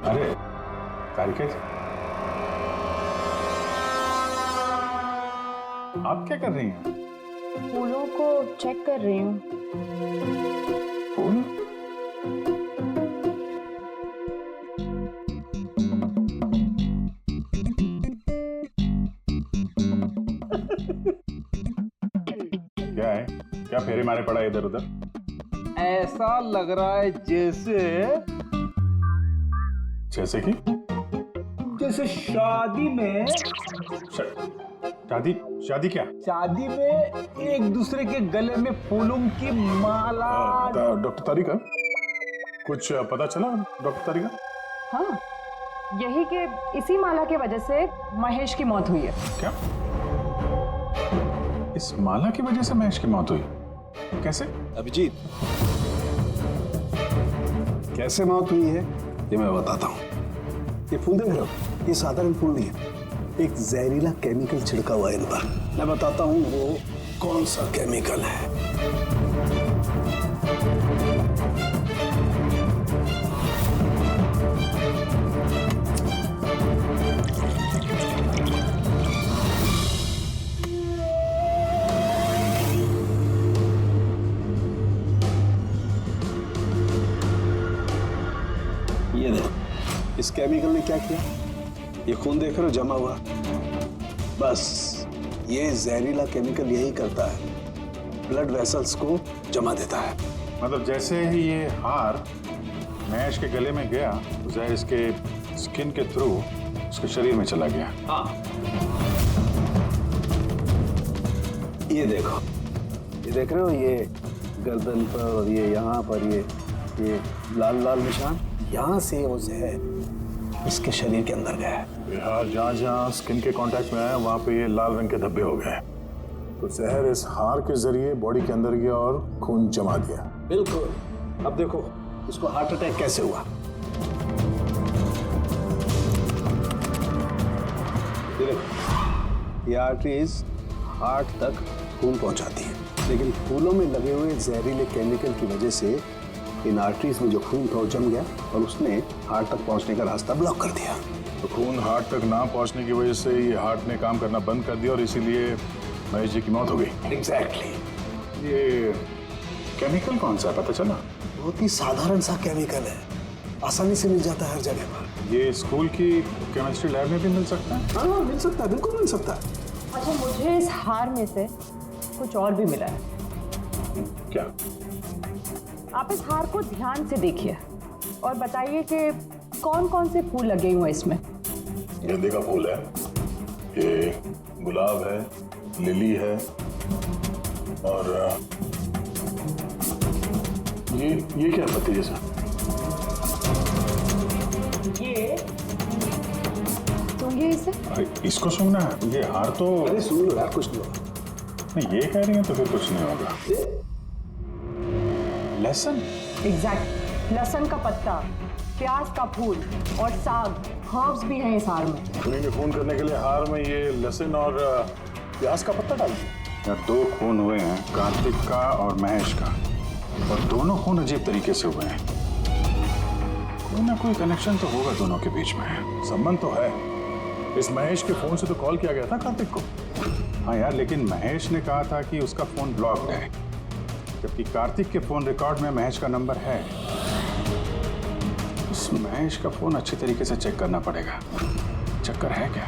अरे तारिका जी, आप क्या कर रही हैं? फूलों को चेक कर रही हूँ। फूल? क्या है? क्या फेरे मारे पड़ा इधर उधर? ऐसा लग रहा है जैसे कि जैसे शादी में शादी शादी क्या? शादी में एक दूसरे के गले में फूलों की माला। डॉक्टर तारिका, कुछ पता चला डॉक्टर तारिका? हाँ, यही कि इसी माला की वजह से महेश की मौत हुई है। क्या? इस माला की वजह से महेश की मौत हुई? कैसे? अभिजीत, कैसे मौत हुई है ये मैं बताता हूँ। ये फूल देख रहे हो, ये साधारण फूल नहीं है, एक जहरीला केमिकल छिड़का हुआ है इन पर। मैं बताता हूँ वो कौन सा केमिकल है। ये देखो, इस केमिकल ने क्या किया, ये खून देख रहे हो जमा हुआ, बस ये जहरीला केमिकल यही करता है, ब्लड वेसल्स को जमा देता है। मतलब जैसे ही ये हार महेश के गले में गया तो जहर इसके स्किन के थ्रू उसके शरीर में चला गया। हाँ, ये देखो, ये देख रहे हो, ये गर्दन पर और ये यहाँ पर ये लाल लाल निशान, यहाँ से वो जहर इसके शरीर के अंदर गया है। हार जहाँ जहाँ स्किन के कांटेक्ट में आया वहाँ पे ये लाल रंग के धब्बे हो गए, तो जहर इस हार के जरिए बॉडी के अंदर गया और खून जमा दिया। बिल्कुल। अब देखो इसको हार्ट अटैक कैसे हुआ। ये देखो, ये आर्टरीज हार्ट तक खून पहुंचाती है, लेकिन फूलों में लगे हुए जहरीले केमिकल की वजह से इन आर्टरीज में जो खून था वो जम गया और उसने हार्ट तक पहुंचने का रास्ता ब्लॉक कर दिया। तो खून हार्ट तक ना पहुंचने की वजह से ये हार्ट ने काम करना बंद कर दिया और इसीलिए महेश जी की मौत हो गई। एग्जैक्टली। ये केमिकल कौन सा है पता चला? बहुत ही साधारण सा केमिकल है, आसानी से मिल जाता है हर जगह पर। ये स्कूल की केमिस्ट्री लैब में भी मिल सकता है? हाँ, मिल सकता है, बिल्कुल मिल सकता है। अच्छा, मुझे इस हार में से कुछ और भी मिला है। क्या? आप इस हार को ध्यान से देखिए और बताइए कि कौन कौन से फूल लगे हुए हैं इसमें। गेंदे का फूल है, ये गुलाब है, लिली है और ये क्या पत्ती जैसा? ये सूंघिए इसे। अरे इसको सूंघना है? ये हार तो अरे सुन लो यार, कुछ नहीं होगा। नहीं, ये कह रही है तो फिर कुछ नहीं होगा। लहसुन? एग्जैक्ट, लहसुन का पत्ता, प्याज का फूल और साग, हर्ब्स भी हैं इस हार में। उन्हीं ने खून करने के लिए हार में ये लहसुन और प्याज का पत्ता डाल दिया। यहाँ 2 खून हुए हैं, कार्तिक का और महेश का, और दोनों खून अजीब तरीके से हुए हैं। कोई ना कोई कनेक्शन तो होगा दोनों के बीच में, संबंध तो है। इस महेश के फोन से तो कॉल किया गया था कार्तिक को। हाँ यार, लेकिन महेश ने कहा था कि उसका फोन ब्लॉक्ड है, जबकि कार्तिक के फोन रिकॉर्ड में महेश का नंबर है। उस महेश का फोन अच्छी तरीके से चेक करना पड़ेगा, चक्कर है क्या?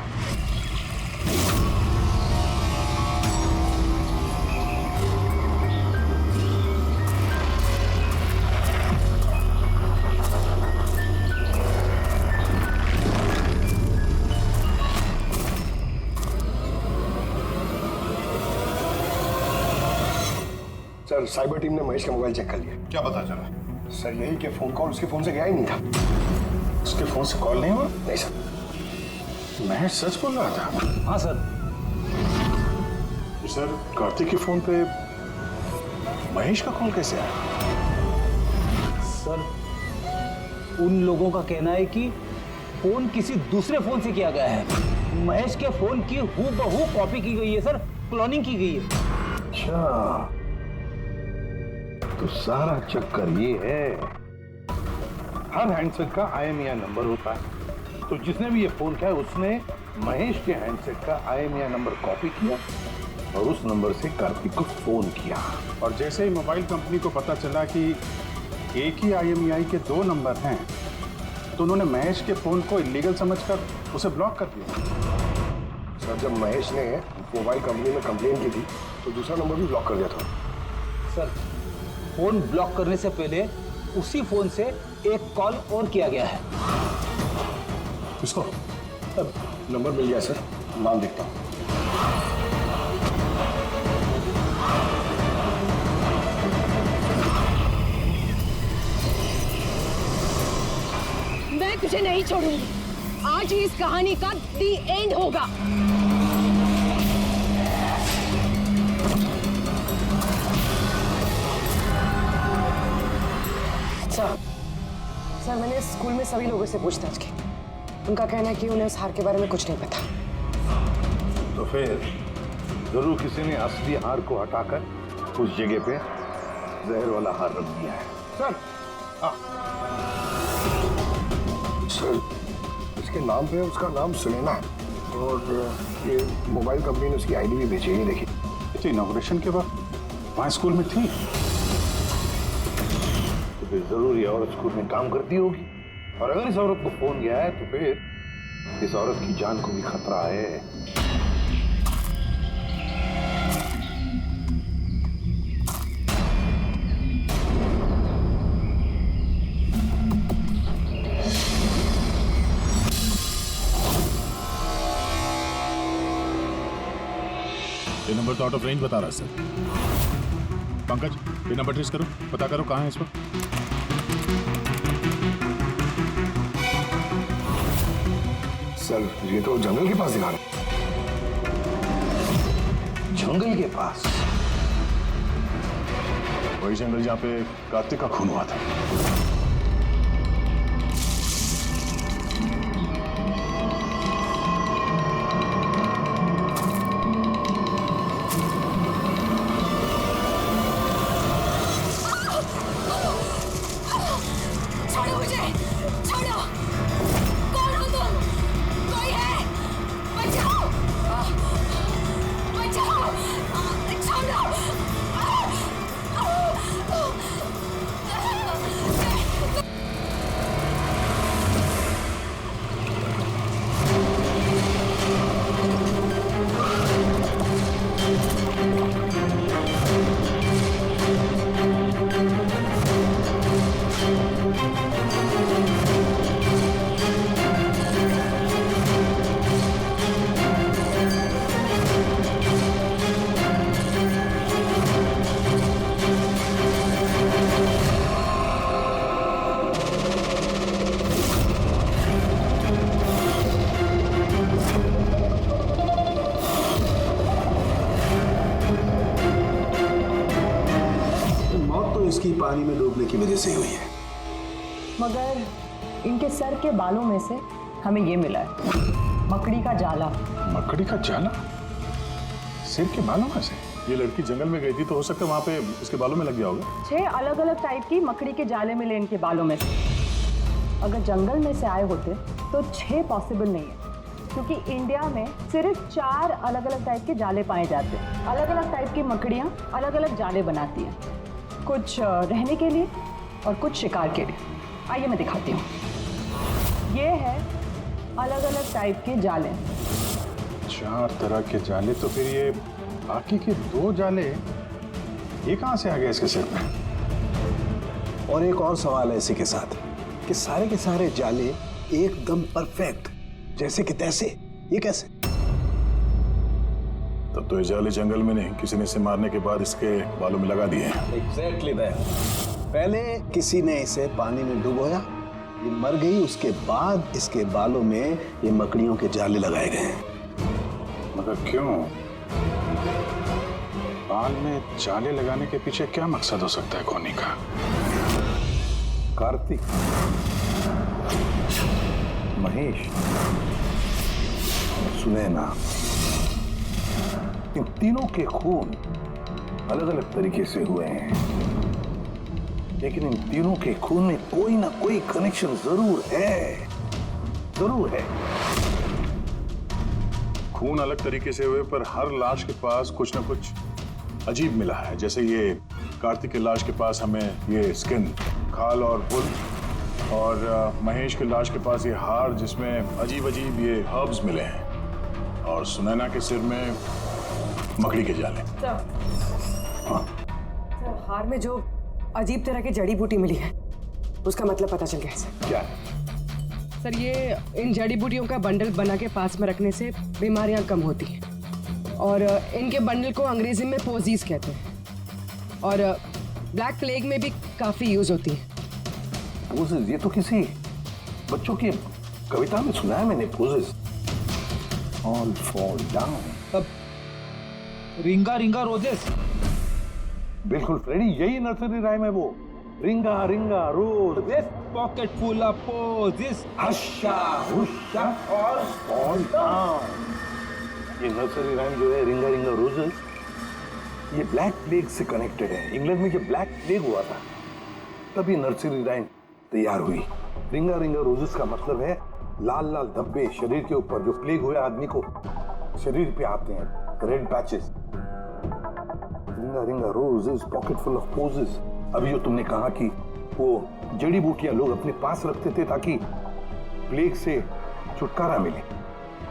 सर, साइबर टीम ने महेश का मोबाइल चेक कर लिया। क्या पता चला? सर, यही कि फोन कॉल उसके फोन से गया ही नहीं था। उसके फोन से कॉल नहीं हुआ? नहीं सर। महेश सच बोल रहा था? हाँ सर। सर, कार्तिक के फोन पे महेश का कॉल कैसे आया? सर, उन लोगों का कहना है कि फोन किसी दूसरे फोन से किया गया है। महेश के फोन की हूबहू कॉपी की गई है सर, क्लोनिंग की गई है। अच्छा, तो सारा चक्कर ये है। हर हैंडसेट का IMEI नंबर होता है। तो जिसने भी ये फोन किया उसने महेश के हैंडसेट का IMEI नंबर कॉपी किया और उस नंबर से कार्तिक को फोन किया। और जैसे ही मोबाइल कंपनी को पता चला कि एक ही IMEI के 2 नंबर हैं, तो उन्होंने महेश के फोन को इलीगल समझकर उसे ब्लॉक कर दिया। सर जब महेश ने मोबाइल कंपनी में कंप्लेन की थी तो दूसरा नंबर भी ब्लॉक कर दिया था। सर फोन ब्लॉक करने से पहले उसी फोन से एक कॉल और किया गया है। किसको? अब नंबर मिल गया सर, नाम देखता हूँ। मैं तुझे नहीं छोड़ूंगी। आज ही इस कहानी का दी एंड होगा। सर मैंने स्कूल में सभी लोगों से पूछताछ की। उनका कहना है कि उन्हें उस हार के बारे में कुछ नहीं पता। तो फिर जरूर किसी ने असली हार को हटाकर उस जगह पे जहर वाला हार रख दिया है। सर सर इसके नाम पे उसका नाम सुनैना है और ये मोबाइल कंपनी ने उसकी ID भी बेची है, देखिए। तो इनॉग्रेशन के बाद वहाँ स्कूल में थी। तो फिर जरूर ये औरत स्कूल में काम करती होगी और अगर इस औरत को फोन गया है तो फिर इस औरत की जान को भी खतरा है। ये नंबर तो आउट ऑफ रेंज बता रहा है सर। पंकज, ये नंबर ट्रेस करो, पता करो कहाँ है इस वक्त। सर ये तो जंगल के पास दिखा रहे। जंगल के पास? वही जंगल जहाँ पे कार्तिक का खून हुआ था। छोड़ो मुझे, छोड़ो। कौन हो तुम? कोई है? बचाओ, बचाओ, छोड़ो। मौत तो इसकी पानी में डूबने की वजह से हुई है। मगर इनके सर के बालों में से हमें ये मिला है, मकड़ी का जाला। मकड़ी का जाला? सिर के बालों में से? ये लड़की जंगल में गई थी तो हो सकता है वहाँ पे इसके बालों में लग गया होगा। 6 अलग अलग टाइप की मकड़ी के जाले मिले इनके बालों में से। अगर जंगल में से आए होते तो 6 पॉसिबल नहीं है, क्योंकि इंडिया में सिर्फ 4 अलग अलग टाइप के जाले पाए जाते हैं। अलग अलग टाइप की मकड़ियाँ अलग अलग जाले बनाती हैं, कुछ रहने के लिए और कुछ शिकार के लिए। आइए मैं दिखाती हूँ। ये है अलग अलग टाइप के जाले। 4 तरह के जाले, तो फिर ये बाकी के 2 जाले ये कहाँ से आ गए इसके सिर पे? और एक और सवाल है इसी के साथ कि सारे के सारे जाले एकदम परफेक्ट जैसे कि तैसे, ये कैसे? तब तो ये जाले जंगल में नहीं, किसी ने इसे मारने के बाद इसके बालों में लगा दिए हैं। Exactly that. पहले किसी ने इसे पानी में डुबोया, ये मर गई, उसके बाद इसके बालों में ये मकड़ियों के जाले लगाए गए हैं। मगर क्यों? बाल में जाले लगाने के पीछे क्या मकसद हो सकता है कोनी का? कार्तिक, महेश, सुनैना, इन तीनों के खून अलग अलग तरीके से हुए हैं। लेकिन इन तीनों के खून में कोई ना कोई कनेक्शन जरूर है, जरूर है। खून अलग तरीके से हुए पर हर लाश के पास कुछ ना कुछ अजीब मिला है। जैसे ये कार्तिक की लाश के पास हमें ये स्किन, खाल और वुल, और महेश की लाश के पास ये हार जिसमें अजीब अजीब ये हर्ब्स मिले हैं, और सुनैना के सिर में मकड़ी के जाले। सर, हार में जो अजीब तरह की जड़ी बूटी मिली है उसका मतलब पता चल गया है सर। क्या? सर, ये इन जड़ी बूटियों का बंडल बना के पास में रखने से बीमारियां कम होती हैं, और इनके बंडल को अंग्रेजी में पोजीज कहते हैं, और ब्लैक प्लेग में भी काफी यूज होती है। पोजेस? ये तो किसी बच्चों की कविता में सुना है मैंने। Posies all fall down. अब रिंगा रिंगा रोजेस। बिल्कुल फ्रेडी, यही नर्सरी राइम है वो। Ring a ring a rose, pocket full of posies, hush a hush a all fall down. ये नर्सरी राइम जो है, रिंगा रिंगा रोजेस, ये ब्लैक प्लेग से कनेक्टेड है। इंग्लैंड में जब ब्लैक प्लेग हुआ था तब ये नर्सरी राइम तैयार हुई। रिंगा रिंगा रोजेस का मतलब है लाल लाल धब्बे शरीर के ऊपर जो प्लेग हुए आदमी को शरीर पे आते हैं, red patches. Ring a ring a roses, pocket full of posies. अभी जो तुमने कहा कि वो जड़ी बूटियां लोग अपने पास रखते थे ताकि प्लेग से छुटकारा मिले।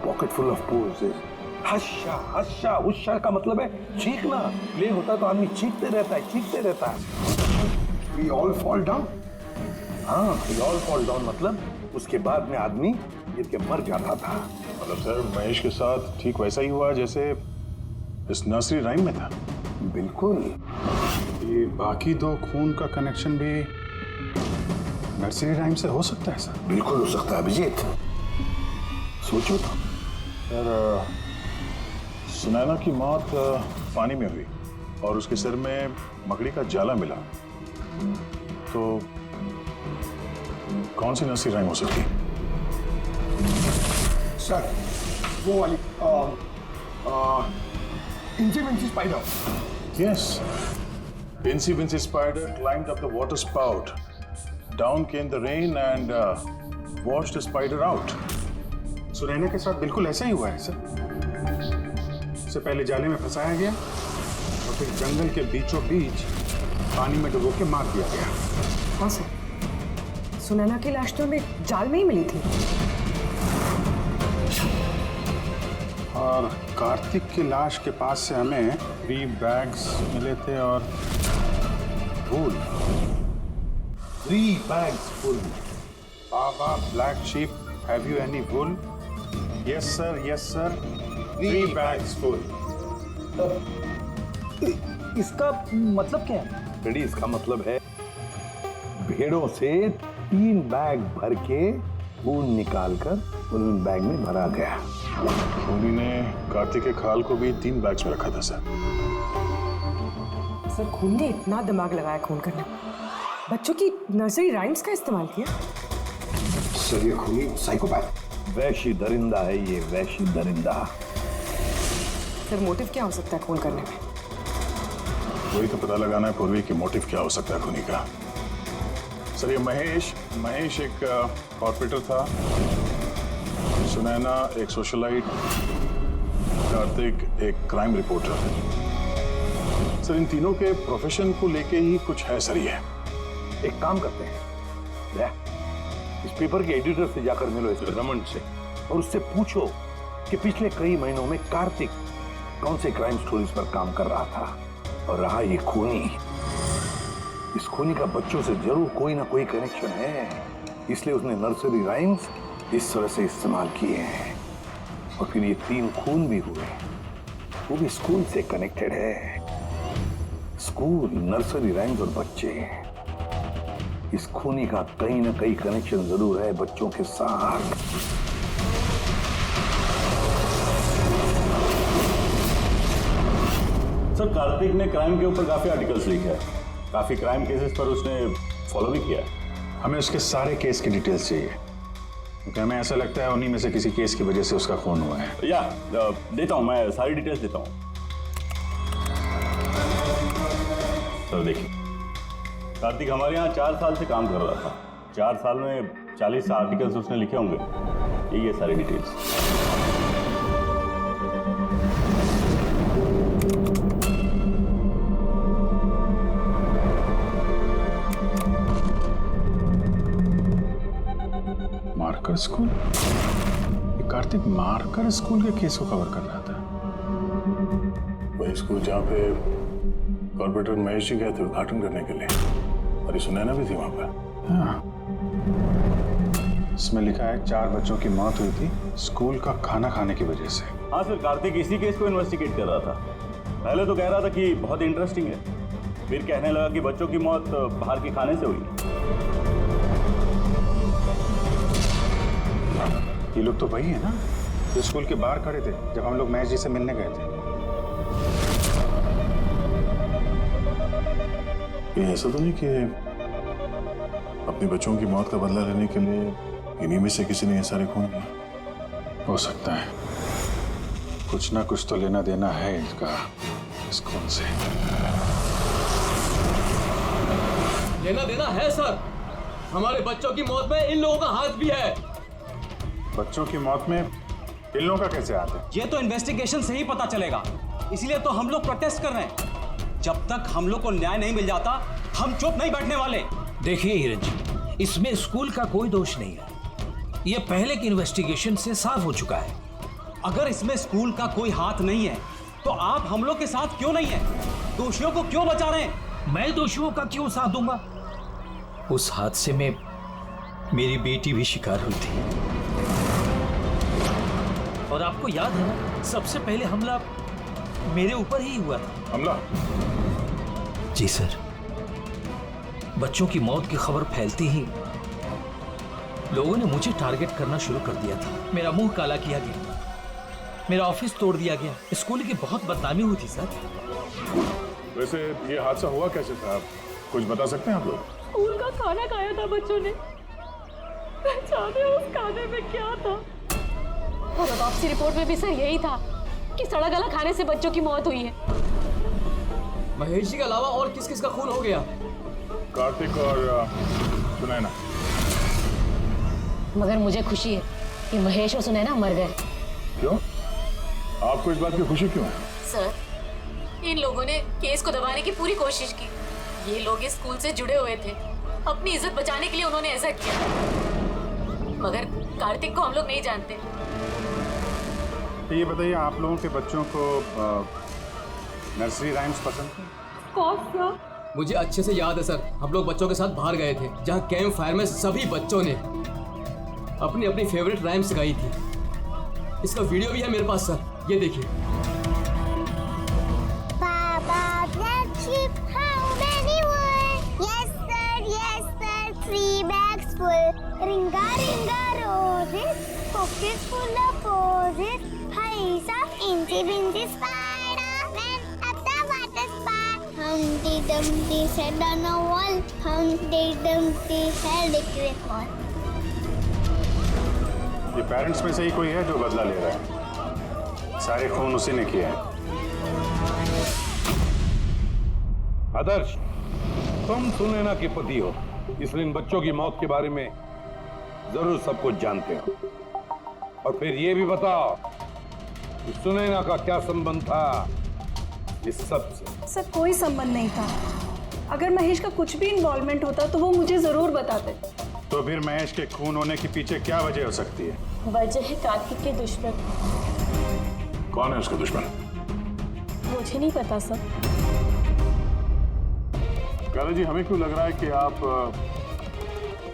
Pocket full of posies. Hush a hush a उश्शा का मतलब है चीखना। प्लेग होता है तो आदमी चीखते रहता है, चीखते रहता है। We all fall down? हाँ, we all fall down मतलब उसके बाद में आदमी गिर के मर जाता था। मतलब सर, महेश के साथ ठीक वैसा ही हुआ जैसे इस नर्सरी राइम में था। बिल्कुल। ये बाकी दो खून का कनेक्शन भी नर्सरी राइम से हो सकता है सर? बिल्कुल हो सकता है अभिजीत, सोचो तो। सर, सुनैना की मौत पानी में हुई और उसके सिर में मकड़ी का जाला मिला, तो कौन सी नर्सरी राइम हो सकती है? सर, वो वाली इंची Vinci spider. Yes. Incy Wincy Spider climbed up the water spout. Down came the rain and washed the spider out. Sunaina के साथ बिल्कुल ऐसा ही हुआ है सर। उससे पहले जाले में फंसाया गया और फिर जंगल के बीचों बीच पानी में डुबो के मार दिया गया। हाँ सर, सुनैना की लाश तो हमें जाल में ही मिली थी। और कार्तिक की लाश के पास से हमें 3 बैग्स मिले थे और फूल। 3 bags full. Baba, black sheep, have you any wool? Yes sir, yes sir. 3 bags full. इसका मतलब क्या है? रेडी, इसका मतलब है भेड़ों से 3 बैग भर के खून निकालकर उन बैग में भरा गया। उन्हीं ने कार्तिक के खाल को भी 3 बैग्स में रखा था सर। सर, खून ने इतना दिमाग लगाया खून करने में, बच्चों की नर्सरी राइम्स का इस्तेमाल किया। सर, ये खूनी साइकोपैथ। वैशी दरिंदा है ये, वैशी दरिंदा। सर, मोटिव क्या हो सकता है खून करने में? वही तो पता लगाना है पूर्वी की मोटिव क्या हो सकता है खूनी का। सर, ये महेश एक कॉर्पोरेटर था, सुनैना एक सोशलाइट, कार्तिक एक क्राइम रिपोर्टर। सर, इन तीनों के प्रोफेशन को लेके ही कुछ है सर। ये एक काम करते हैं, ले, इस पेपर के एडिटर से जाकर मिलो, इस रमन से, और उससे पूछो कि पिछले कई महीनों में कार्तिक कौन से क्राइम स्टोरीज पर काम कर रहा था। और रहा ये खूनी, इस खूनी का बच्चों से जरूर कोई ना कोई कनेक्शन है, इसलिए उसने नर्सरी राइम्स इस तरह से इस्तेमाल किए हैं। और फिर ये 3 खून भी हुए, वो भी स्कूल से कनेक्टेड है। स्कूल, नर्सरी राइम्स और बच्चे, इस खूनी का कहीं ना कहीं कनेक्शन जरूर है बच्चों के साथ। सर, कार्तिक ने क्राइम के ऊपर काफी आर्टिकल्स लिखे हैं, काफी क्राइम केसेस पर उसने फॉलो भी किया है। हमें उसके सारे केस की डिटेल्स चाहिए, क्योंकि हमें ऐसा लगता है उन्हीं में से किसी केस की वजह से उसका खून हुआ है। या देता हूं, मैं सारी डिटेल्स देता हूं। सर देखिए, कार्तिक हमारे यहाँ 4 साल से काम कर रहा था। 4 साल में 40 आर्टिकल्स उसने लिखे होंगे। यही है सारी डिटेल्स। Marker school? ये कार्तिक मार्कर स्कूल के केस को कवर कर रहा था। वही स्कूल जहाँ पे कॉर्पोरेटर महेश जी गए थे उद्घाटन करने के लिए, और ये सुनैना भी थी वहां पर। हाँ, इसमें लिखा है 4 बच्चों की मौत हुई थी स्कूल का खाना खाने की वजह से। हाँ सर, कार्तिक इसी केस को इन्वेस्टिगेट कर रहा था। पहले तो कह रहा था कि बहुत इंटरेस्टिंग है, फिर कहने लगा कि बच्चों की मौत बाहर के खाने से हुई। ये लोग तो वही है ना जो स्कूल के बाहर खड़े थे जब हम लोग महेश जी से मिलने गए थे। ये ऐसा तो नहीं कि अपने बच्चों की मौत का बदला लेने के लिए इन्हीं में से किसी ने ये सारे खून किए? हो सकता है, कुछ ना कुछ तो लेना देना है इनका इस खून से। लेना देना है सर। हमारे बच्चों की मौत में इन लोगों का हाथ भी है। बच्चों की मौत में इन लोगों का कैसे हाथ है? ये तो इन्वेस्टिगेशन से ही पता चलेगा, इसलिए तो हम लोग प्रोटेस्ट कर रहे हैं। जब तक हम लोग को न्याय नहीं मिल जाता हम चुप नहीं बैठने वाले। देखिए हिरन जी, इसमें स्कूल का कोई दोष नहीं है। ये पहले की इन्वेस्टिगेशन से साफ हो चुका है। अगर इसमें स्कूल का कोई हाथ नहीं है तो आप हम लोग के साथ क्यों नहीं है? दोषियों को क्यों बचा रहे हैं? मैं दोषियों का क्यों साथ दूंगा? उस हादसे में मेरी बेटी भी शिकार हुई थी, और आपको याद है ना, सबसे पहले हमला मेरे ऊपर ही हुआ था। हमला? जी सर। बच्चों की मौत की खबर फैलती ही लोगों ने मुझे टारगेट करना शुरू कर दिया था। मेरा मुंह काला किया गया, मेरा ऑफिस तोड़ दिया गया, स्कूल की बहुत बदनामी हुई थी सर। वैसे ये हादसा हुआ कैसे था, आप कुछ बता सकते हैं आप लोग? स्कूल का खाना खाया था बच्चों ने, जाने उस खाने में क्या था। और ऑटोप्सी रिपोर्ट में भी सर यही था कि सड़ा गला खाने से बच्चों की मौत हुई है। महेश जी के अलावा और किस किस का खून हो गया? कार्तिक और सुनैना। मगर मुझे खुशी है कि महेश और सुनैना मर गए। क्यों? आपको इस बात की खुशी क्यों है? सर, इन लोगों ने केस को दबाने की पूरी कोशिश की। ये लोग इस स्कूल से जुड़े हुए थे, अपनी इज्जत बचाने के लिए उन्होंने ऐसा किया। मगर कार्तिक को हम लोग नहीं जानते। ये बताइए, आप लोगों के बच्चों को नर्सरी राइम्स पसंद है? कौन सा? मुझे अच्छे से याद है सर, हम लोग बच्चों के साथ बाहर गए थे जहाँ कैंप फायर में सभी बच्चों ने अपनी अपनी फेवरेट राइम्स गाई थी। इसका वीडियो भी है मेरे पास सर, ये देखिए। Ringa ringa roses, pockets full of posies. Paisa, incy wincy spider went up the water spout. Humpty Dumpty sat on a wall. Humpty Dumpty held a great ball. ये parents में से ही कोई है जो बदला ले रहा है? सारे खून उसी ने किए हैं। आदर्श, तुम सुनैना के पति हो, इसलिए इन बच्चों की मौत के बारे में जरूर सब कुछ जानते हो। और फिर ये भी बताओ कि सुनैना का क्या संबंध था इस सब से? सर, कोई संबंध नहीं था। अगर महेश का कुछ भी इन्वॉल्वमेंट होता तो वो मुझे जरूर बताते। तो फिर महेश के खून होने के पीछे क्या वजह हो सकती है? वजह है कार्तिक के दुश्मन। कौन है उसका दुश्मन? मुझे नहीं पता सर। काला जी, हमें क्यों लग रहा है कि आप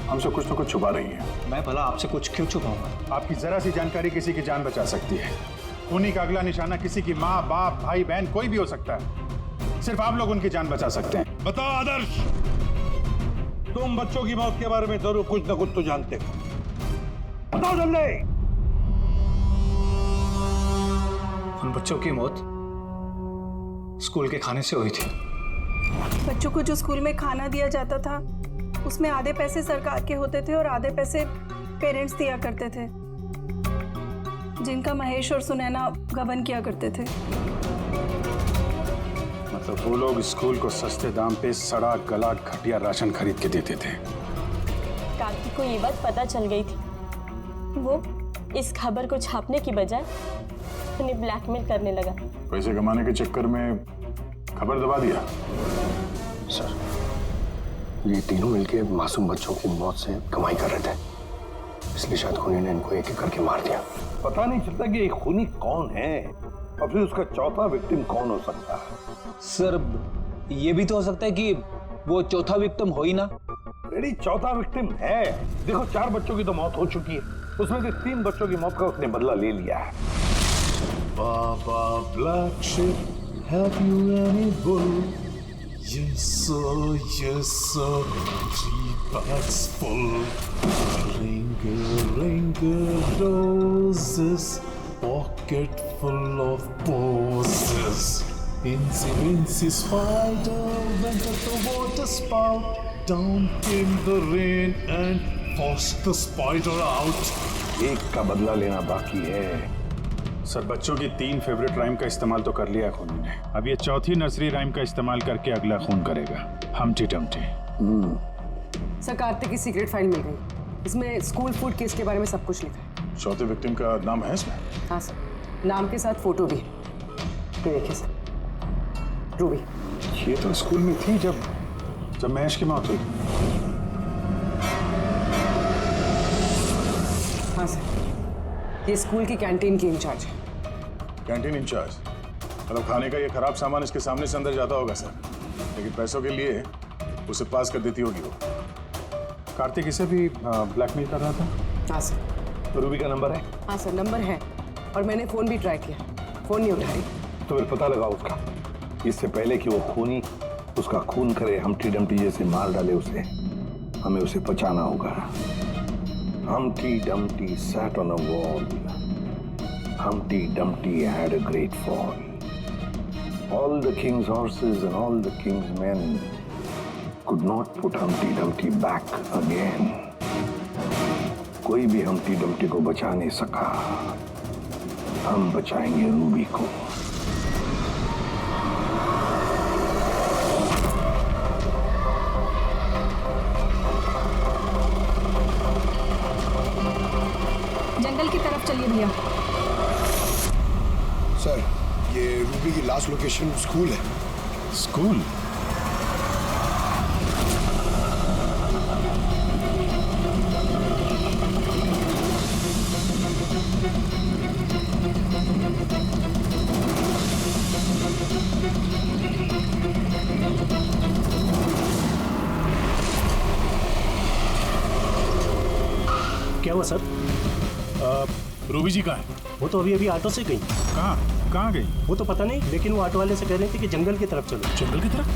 हमसे कुछ तो कुछ छुपा रही हैं? मैं भला आपसे कुछ क्यों छुपाऊंगा? आपकी जरा सी जानकारी किसी की जान बचा सकती है। उन्हीं का अगला निशाना किसी की माँ, बाप, भाई, बहन कोई भी हो सकता है। सिर्फ आप लोग उनकी जान बचा सकते हैं। बताओ आदर्श, तुम बच्चों की मौत के बारे में जरूर कुछ न कुछ तो जानते हो, बताओ जल्दी। उन बच्चों की मौत स्कूल के खाने से हुई थी। बच्चों को जो स्कूल में खाना दिया जाता था उसमें आधे पैसे सरकार के होते थे और आधे पैसे पेरेंट्स दिया करते थे, जिनका महेश और सुनैना गबन किया करते थे। मतलब वो लोग स्कूल को सस्ते दाम पे सड़ा गला घटिया राशन खरीद के देते थे। कार्तिक को ये बात पता चल गई थी। वो इस खबर को छापने की बजाय उन्हें ब्लैकमेल करने लगा। पैसे कमाने के चक्कर में खबर दबा दिया। सर, ये तीनों मिलके मासूम बच्चों की मौत से कमाई कर रहे थे, इसलिए शायद खूनी ने इनको एक एक करके मार दिया। पता नहीं चलता कि एक खूनी कौन है और फिर उसका चौथा विक्टिम कौन हो सकता है। सर, ये भी तो हो सकता है कि वो चौथा विक्टिम हो ही ना। रेडी, चौथा विक्टिम है। देखो, 4 बच्चों की तो मौत हो चुकी है, उसमें से 3 बच्चों की मौत का उसने बदला ले लिया है। Baba Black Sheep, have you any wool? Yes sir, 3 bags full. Ring roses, pocket full of posies. Incy spider went at the water spout. Down came the rain and forced the spider out. एक का बदला लेना बाकी है। Sir, बच्चों की 3 favourite rhyme का इस्तेमाल तो कर लिया है खूनी ने। अब ये चौथी नर्सरी राइम का इस्तेमाल करके अगला खून करेगा, हमटी डमटी। सर, कार्तिक की सीक्रेट फाइल मिल गई। इसमें स्कूल फूड केस के बारे में सब कुछ लिखा है। चौथे विक्टिम का नाम है इसमें? हाँ सर, नाम के साथ फोटो भी। ये देखिए सर, रूबी। ये तो स्कूल में थी जब महेश की मौत हुई। हाँ सर, ये स्कूल की कैंटीन की इंचार्ज है। Canteen in charge? मतलब खाने का ये खराब सामान इसके सामने से अंदर जाता होगा सर, लेकिन पैसों के लिए उसे पास कर देती होगी वो। कार्तिक इसे भी ब्लैकमेल कर रहा था? हाँ सर। तो रूबी का नंबर है? हाँ सर, नंबर है, और मैंने फोन भी ट्राई किया, फोन नहीं उठा रही। तो फिर पता लगाओ उसका, इससे पहले कि वो खूनी उसका खून करे, हमटी डमटी जैसे मार डाले उसे। हमें उसे बचाना होगा। Humpty Dumpty sat on a wall. Humpty Dumpty had a great fall. All the king's horses and all the king's men could not put Humpty Dumpty back again. कोई भी Humpty Dumpty को बचा नहीं सका। हम बचाएंगे रूबी को। जंगल की तरफ चलिए भैया। सर, ये रूबी की लास्ट लोकेशन स्कूल है। स्कूल? क्या हुआ सर? रूबी जी कहाँ है? वो तो अभी ऑटो से गई। कहाँ गई? वो तो पता नहीं, लेकिन वो ऑटो वाले से कह रही थी कि जंगल की तरफ चलो। जंगल की तरफ?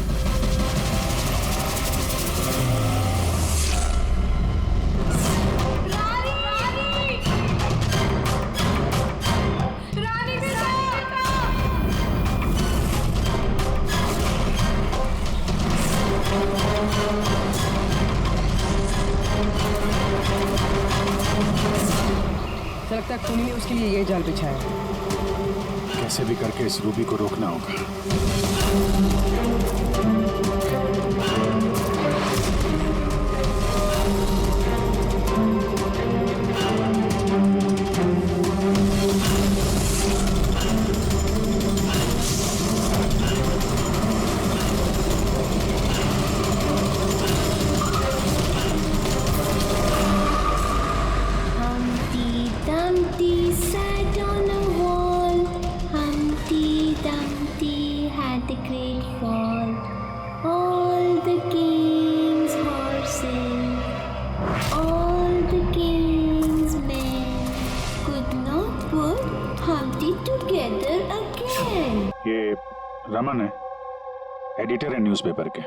लगता है खूनी ने उसके लिए ये जाल बिछाया है। कैसे भी करके इस रूबी को रोकना होगा। Dumpty sat on a wall. Humpty Dumpty had a great fall. All the king's horses, all the king's men could not put Humpty together again. ये रमन है, एडिटर है न्यूज़पेपर के,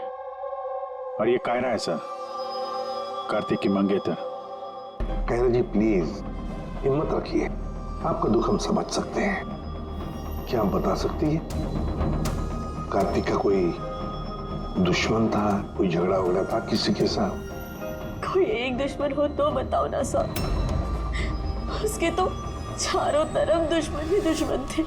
और ये कायरा है सर, कार्तिक की मंगेतर। कायरा जी प्लीज हिम्मत रखिए, आपका दुख हम समझ सकते हैं। क्या आप बता सकती है कार्तिक का कोई दुश्मन था, कोई झगड़ा वगड़ा था किसी के साथ? कोई एक दुश्मन हो तो बताओ ना सर। उसके तो चारों तरफ दुश्मन ही दुश्मन थे।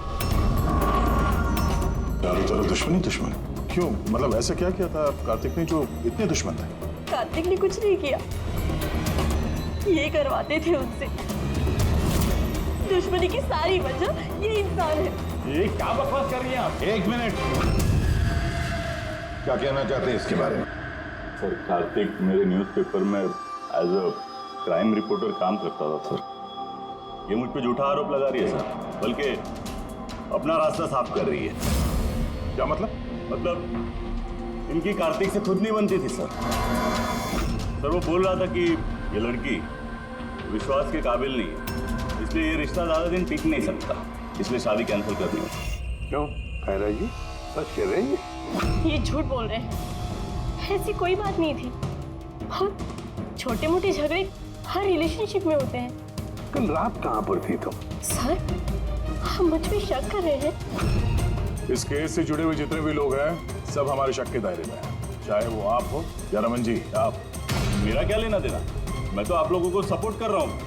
चारों तरफ दुश्मन ही दुश्मन? क्यों? मतलब ऐसा क्या किया था कार्तिक ने जो इतने दुश्मन थे? कार्तिक ने कुछ नहीं किया, ये करवाते थे उनसे। दुश्मनी की सारी वजह ये इंसान है। ये क्या बकवास कर रही हैं आप? एक मिनट, क्या कहना चाहते हैं इसके बारे में? सर, कार्तिक मेरे न्यूज़पेपर में एज अ क्राइम रिपोर्टर काम करता था सर। ये मुझ पे झूठा आरोप लगा रही है सर, बल्कि अपना रास्ता साफ कर रही है। क्या मतलब? मतलब इनकी कार्तिक से खुद नहीं बनती थी सर। सर वो बोल रहा था कि ये लड़की विश्वास के काबिल नहीं है, इसलिए ये रिश्ता ज्यादा दिन टिक नहीं सकता, इसलिए शादी कैंसिल कर दी। क्यों खैरा जी, सच कह रहे हैं? ये झूठ बोल रहे हैं, ऐसी कोई बात नहीं थी। बहुत छोटे मोटे झगड़े हर रिलेशनशिप में होते हैं। कल रात कहाँ पर थी तुम? सर, हम मुझ पे शक कर रहे हैं। इस केस से जुड़े हुए जितने भी लोग हैं सब हमारे शक के दायरे में हैं, चाहे वो आप हो या रमन जी। आप, मेरा क्या लेना देना? मैं तो आप लोगों को सपोर्ट कर रहा हूँ।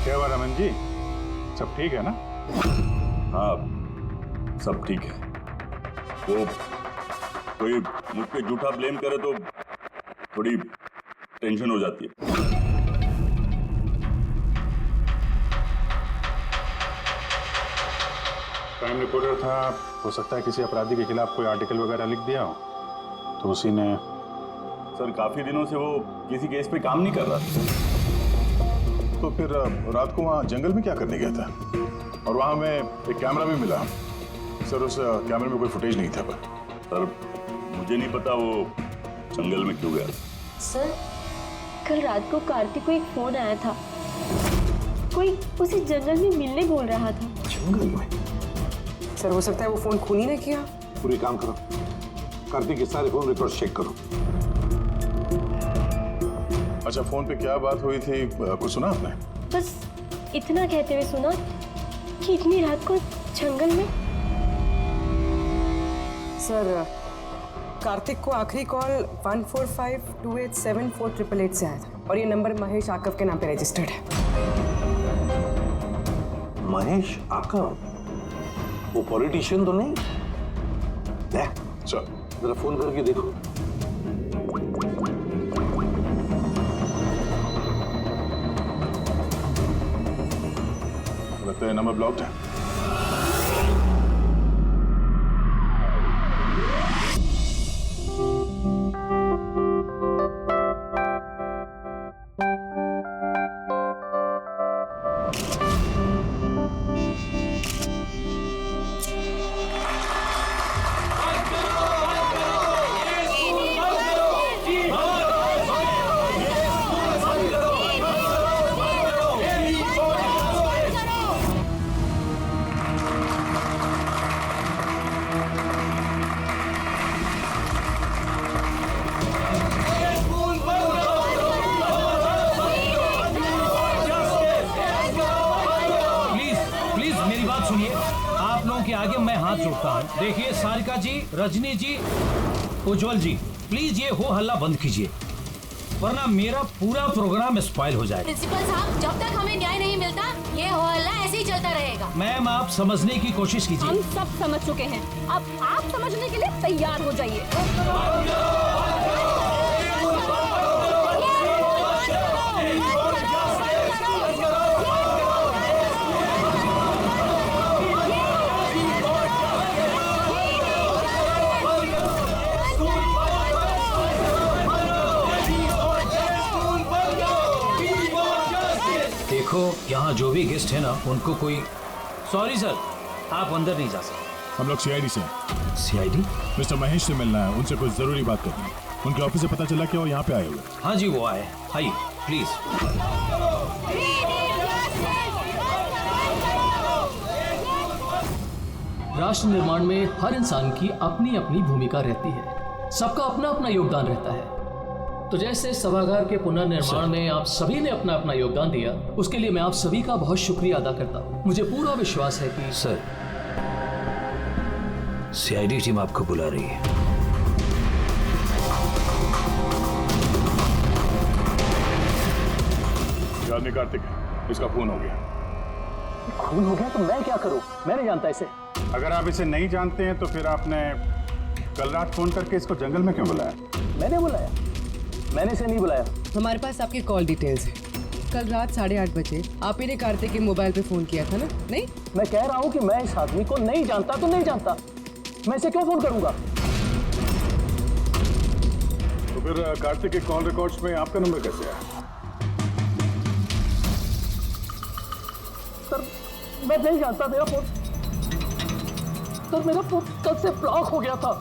क्या हुआ रमन जी, सब ठीक है ना? हाँ, सब ठीक है। वो कोई मुझ पे झूठा ब्लेम करे तो थोड़ी टेंशन हो जाती है। क्राइम रिपोर्टर था, हो सकता है किसी अपराधी के खिलाफ कोई आर्टिकल वगैरह लिख दिया हो, तो उसी ने। सर, काफी दिनों से वो किसी केस पे काम नहीं कर रहा था। तो फिर रात को वहाँ जंगल में क्या करने गया था? और वहाँ में एक कैमरा भी मिला। सर, उस कैमरे में कोई फुटेज नहीं था। पर सर, मुझे नहीं पता वो जंगल में क्यों गया। सर, कल रात को कार्तिक को एक फोन आया था, कोई उसे जंगल में मिलने बोल रहा था। जंगल में? सर, हो सकता है वो फोन खूनी ने किया। पूरी काम करो, कार्तिक के सारे फोन रिकॉर्ड चेक करो। अच्छा, फोन पे क्या बात हुई थी, कुछ सुना आपने? बस इतना कहते हुए सुना कि इतनी रात को जंगल में। सर, कार्तिक को आखिरी कॉल 1452874888 से आया था और ये नंबर महेश आकव के नाम पे रजिस्टर्ड है। महेश आकव? वो पॉलिटिशियन तो नहीं? चल जरा फोन करके देखो। लगता है नंबर ब्लॉक्ड है। आगे मैं हाथ जोड़ता हूँ। देखिए सारिका जी, रजनी जी, उज्जवल जी, प्लीज ये हो हल्ला बंद कीजिए, वरना मेरा पूरा प्रोग्राम स्पॉइल हो जाएगा। प्रिंसिपल साहब, जब तक हमें न्याय नहीं मिलता ये हो हल्ला ऐसे ही चलता रहेगा। मैम, आप समझने की कोशिश कीजिए। हम सब समझ चुके हैं, अब आप समझने के लिए तैयार हो जाइए। देखो, यहाँ जो भी गेस्ट है ना, उनको कोई। सॉरी सर, आप अंदर नहीं जा सकते। हम लोग सीआईडी से। सीआईडी? मिस्टर महेश से मिलना है, उनसे कुछ जरूरी बात करनी है। उनके ऑफिस से पता चला कि वो यहाँ पे आए हुए। हाँ जी, वो आए। आइए प्लीज। राष्ट्र निर्माण में हर इंसान की अपनी अपनी भूमिका रहती है, सबका अपना अपना योगदान रहता है। तो जैसे सभागार के पुनर्निर्माण में आप सभी ने अपना अपना योगदान दिया, उसके लिए मैं आप सभी का बहुत शुक्रिया अदा करता हूँ। मुझे पूरा विश्वास है कि सर, सीआईडी टीम आपको बुला रही है। आदमी कार्तिक, इसका खून हो गया। खून हो गया तो मैं क्या करूं? मैं नहीं जानता इसे। अगर आप इसे नहीं जानते हैं तो फिर आपने कल रात फोन करके इसको जंगल में क्यों बुलाया? मैंने बुलाया? मैंने इसे नहीं बुलाया। हमारे पास आपकी कॉल डिटेल्स है। कल रात 8:30 बजे आप ही ने कार्तिक के मोबाइल पे फोन किया था ना? नहीं, मैं कह रहा हूँ कि मैं इस आदमी को नहीं जानता तो नहीं जानता, मैं इसे क्यों फोन करूंगा? तो फिर कार्तिक के कॉल रिकॉर्ड्स में आपका नंबर कैसे आया? सर मैं नहीं जानता, मेरा फोन कल से ब्लॉक हो गया था।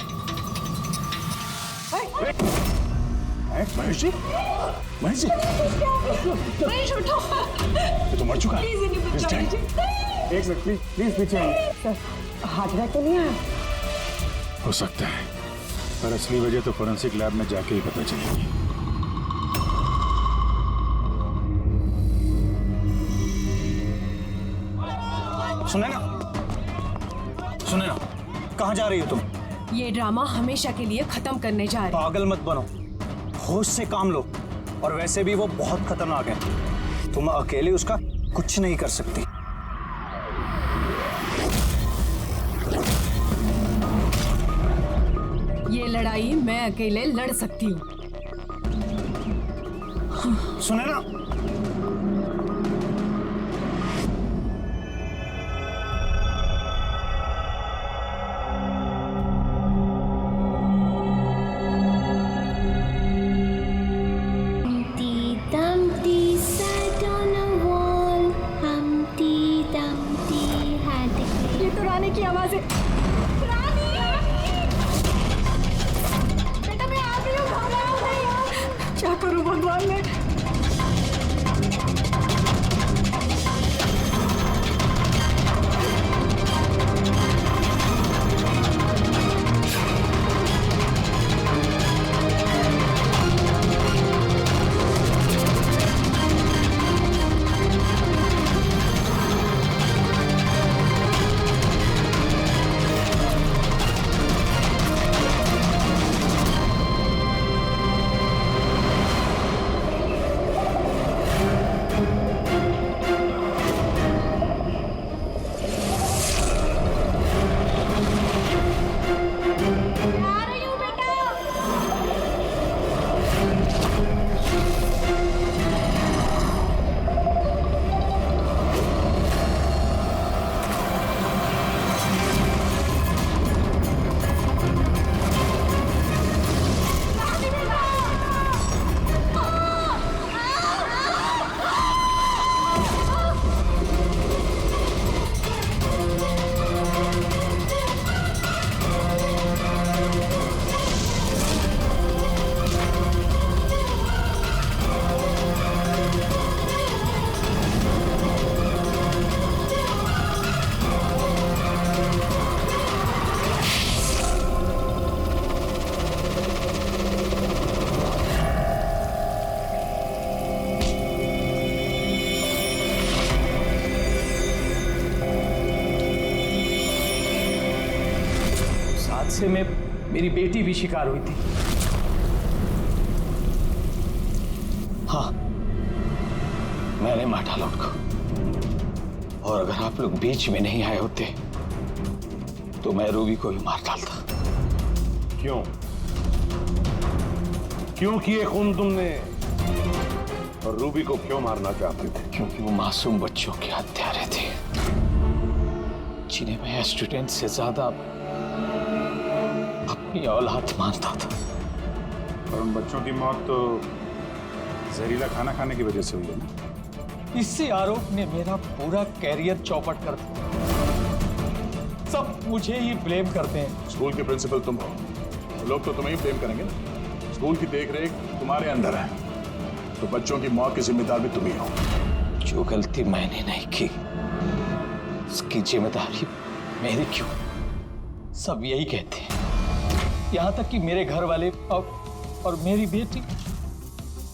महेश जी, महेश जी, महेश उठो। ये तो मर चुका है। प्लीज इन्हें बचाओ जी। एक मिनट प्लीज, प्लीज पीछे आइए। सर हार्ट अटैक तो नहीं आया? हो सकता है, पर असली वजह तो फोरेंसिक लैब में जाके ही पता चलेगी। सुने ना, कहाँ जा रही हो तुम? ये ड्रामा हमेशा के लिए खत्म करने जा रहे हैं। पागल मत बनो, होश से काम लो। और वैसे भी वो बहुत खतरनाक है, तुम अकेले उसका कुछ नहीं कर सकती। ये लड़ाई मैं अकेले लड़ सकती हूँ। सुने ना, ये तो रानी की आवाज है। रानी! बेटा मैं आ गई हूँ, घबराओ नहीं। क्या करूँ भगवान मैं? हादसे में मेरी बेटी भी शिकार हुई थी। हाँ, मैंने मार डाला उनको। और अगर आप लोग बीच में नहीं आए होते तो मैं रूबी को भी मार डालता। क्यों? क्यों किए खून तुमने? और रूबी को क्यों मारना चाहते थे? क्योंकि वो मासूम बच्चों के हत्यारे थे, जिन्हें मैं स्टूडेंट से ज्यादा अपनी औलाद मानता था। और उन बच्चों की मौत तो जहरीला खाना खाने की वजह से हुई है ना? इसी आरोप ने मेरा पूरा कैरियर चौपट कर दिया। सब मुझे ही ब्लेम करते हैं। स्कूल के प्रिंसिपल तुम हो, तो लोग तो तुम्हें ही ब्लेम करेंगे ना। स्कूल की देखरेख तुम्हारे अंदर है, तो बच्चों की मौत की जिम्मेदार भी तुम ही हो। जो गलती मैंने नहीं की उसकी जिम्मेदारी मेरी क्यों? सब यही कहते हैं, यहाँ तक कि मेरे घर वाले और मेरी बेटी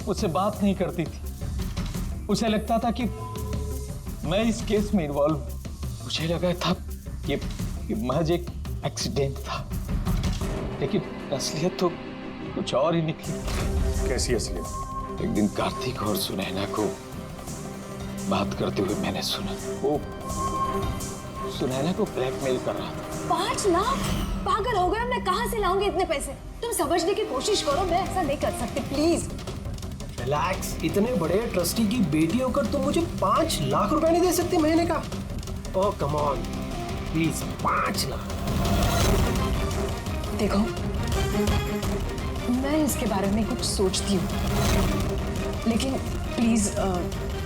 उससे बात नहीं करती थी। उसे लगता था कि मैं इस केस में इन्वॉल्व हूं। मुझे लगा था ये महज एक एक्सीडेंट था, लेकिन असलियत तो कुछ और ही निकली। कैसी असलियत? एक दिन कार्तिक और सुनैना को बात करते हुए मैंने सुना। वो सुनैना को ब्लैकमेल कर रहा था। 5 लाख? पागल हो गया, मैं कहाँ से लाऊंगी इतने पैसे? तुम समझने की कोशिश करो, मैं ऐसा नहीं कर सकती, प्लीज। रिलैक्स, इतने बड़े ट्रस्टी की बेटी होकर तुम मुझे 5 लाख रुपए नहीं दे सकती महीने का? ओह कम ऑन, प्लीज 5 लाख। देखो, मैं इसके बारे में कुछ सोचती हूँ, लेकिन प्लीज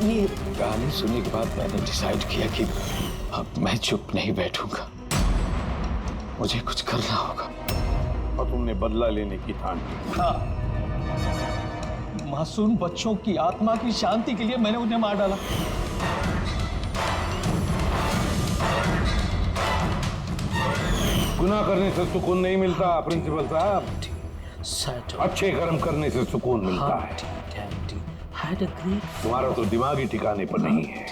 ये कहानी सुनने के बाद मैंने डिसाइड किया कि अब मैं चुप नहीं बैठूंगा, मुझे कुछ करना होगा। और तुमने बदला लेने की ठान की? हाँ, मासूम बच्चों की आत्मा की शांति के लिए मैंने उन्हें मार डाला। गुनाह करने से सुकून नहीं मिलता प्रिंसिपल साहब, अच्छे कर्म करने से सुकून मिलता है। तुम्हारा तो दिमाग ही ठिकाने पर नहीं है,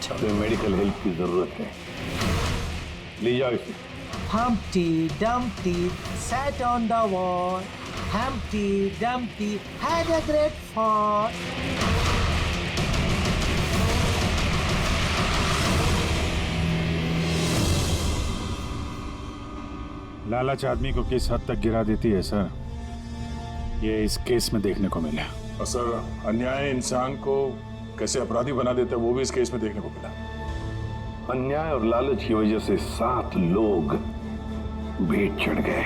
तुम्हें मेडिकल हेल्प की जरूरत है, ले जाओ इसे। Humpty Dumpty sat on the wall. Humpty Dumpty had a great fall. लालच आदमी को किस हद तक गिरा देती है सर, ये इस केस में देखने को मिला। और सर, अन्याय इंसान को कैसे अपराधी बना देता है वो भी इस केस में देखने को मिला। अन्याय और लालच की वजह से 7 लोग भेंट चढ़ गए।